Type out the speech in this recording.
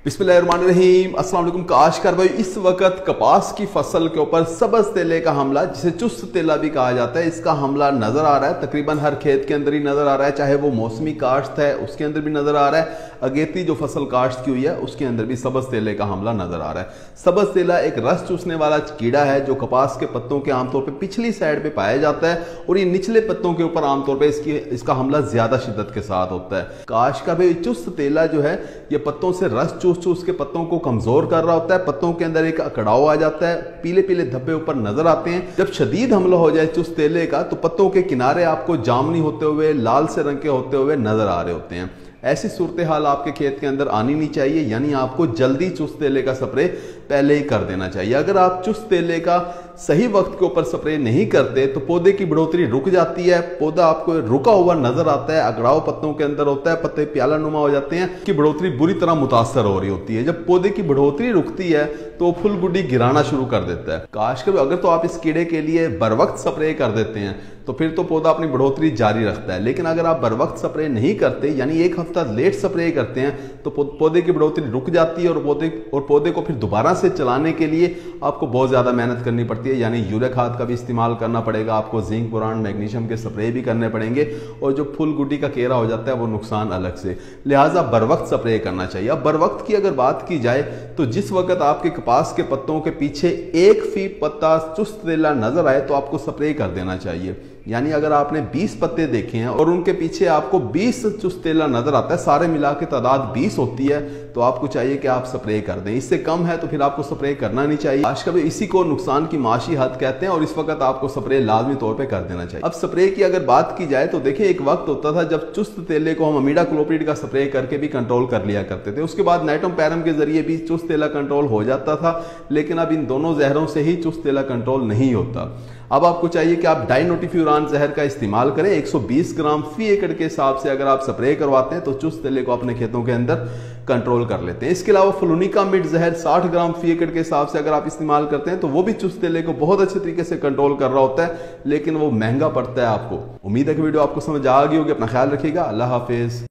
बिस्मिल्लाहिर्रहमानिर्रहीम। अस्सलाम वालेकुम। काश्तकार भाई, इस वक्त कपास की फसल के ऊपर सबज तेले का हमला, जिसे चुस्त तेला भी कहा जाता है, इसका हमला नजर आ रहा है। तकरीबन हर खेत के अंदर ही नजर आ रहा है, चाहे वो मौसमी काश्त है उसके अंदर भी नजर आ रहा है, अगेती जो फसल काश्त की हुई है उसके अंदर भी सबज तेले का हमला नजर आ रहा है। सबज तेला एक रस चूसने वाला कीड़ा है जो कपास के पत्तों के आमतौर पर पिछली साइड पे पाया जाता है और ये निचले पत्तों के ऊपर आमतौर पर इसका हमला ज्यादा शिद्दत के साथ होता है। काश्तकार भाई, चुस्त तेला जो है ये पत्तों से रस चूस के पत्तों को कमजोर कर रहा होता है। पत्तों के अंदर एक अकड़ाव आ जाता है, पीले पीले धब्बे ऊपर नजर आते हैं। जब शदीद हमला हो जाए चुस्त तेले का तो पत्तों के किनारे आपको जामनी होते हुए, लाल से रंग के होते हुए नजर आ रहे होते हैं। ऐसी सूरत हाल आपके खेत के अंदर आनी नहीं चाहिए, यानी आपको जल्दी चुस्त तेले का स्प्रे पहले ही कर देना चाहिए। अगर आप चुस्त तेले का सही वक्त के ऊपर स्प्रे नहीं करते तो पौधे की बढ़ोतरी रुक जाती है, पौधा आपको रुका हुआ नजर आता है, अगड़ाव पत्तों के अंदर होता है, पत्ते प्याला नुमा हो जाते हैं, की बढ़ोतरी बुरी तरह मुतासर हो रही होती है। जब पौधे की बढ़ोतरी रुकती है तो फुल गुड्डी गिराना शुरू कर देता है। काश्तकार अगर तो आप इस कीड़े के लिए बर वक्त स्प्रे कर देते हैं तो फिर तो पौधा अपनी बढ़ोतरी जारी रखता है, लेकिन अगर आप बर वक्त स्प्रे नहीं करते, यानी एक हफ्ता लेट स्प्रे करते हैं, तो पौधे की बढ़ोतरी रुक जाती है और पौधे को फिर दोबारा से चलाने के लिए आपको बहुत ज्यादा मेहनत करनी पड़ती है। यानी यूरिया खाद का भी इस्तेमाल करना पड़ेगा, आपको जिंक, बोरान, मैग्नीशियम के स्प्रे भी करने पड़ेंगे, और जो फुल गुड्डी का केरा हो जाता है वो नुकसान अलग से। लिहाजा बर वक्त स्प्रे करना चाहिए। अब बर वक्त की अगर बात की जाए तो जिस वक्त आपके कपास के पत्तों के पीछे एक फीट पत्ता चुस्त तेला नजर आए तो आपको स्प्रे कर देना चाहिए। यानी अगर आपने 20 पत्ते देखे हैं और उनके पीछे आपको 20 चुस्त तेला नजर आता है, सारे मिला के तादाद 20 होती है, तो आपको चाहिए कि आप स्प्रे कर दें। इससे कम है तो फिर आपको स्प्रे करना नहीं चाहिए। आज कभी इसी को नुकसान की माशी हद कहते हैं और इस वक्त आपको स्प्रे लाजमी तौर पे कर देना चाहिए। अब स्प्रे की अगर बात की जाए तो देखिए, एक वक्त होता था जब चुस्त तेले को हम इमिडाक्लोप्रिड का स्प्रे करके भी कंट्रोल कर लिया करते थे। उसके बाद नाइट्रोम पैरम के जरिए भी चुस्त तेला कंट्रोल हो जाता था, लेकिन अब इन दोनों जहरों से ही चुस्त तेला कंट्रोल नहीं होता। अब आपको चाहिए कि आप डाइनोटिफ्यूरान जहर का इस्तेमाल करें। 120 ग्राम फी एकड़ के हिसाब से अगर आप स्प्रे करवाते हैं तो चुस्त तेले को अपने खेतों के अंदर कंट्रोल कर लेते हैं। इसके अलावा फ्लूनिका मिड जहर 60 ग्राम फी एकड़ के हिसाब से अगर आप इस्तेमाल करते हैं तो वो भी चुस्त तेले को बहुत अच्छे तरीके से कंट्रोल कर रहा होता है, लेकिन वो महंगा पड़ता है आपको। उम्मीद है कि वीडियो आपको समझ आ गई होगी। अपना ख्याल रखिएगा। अल्लाह हाफिज।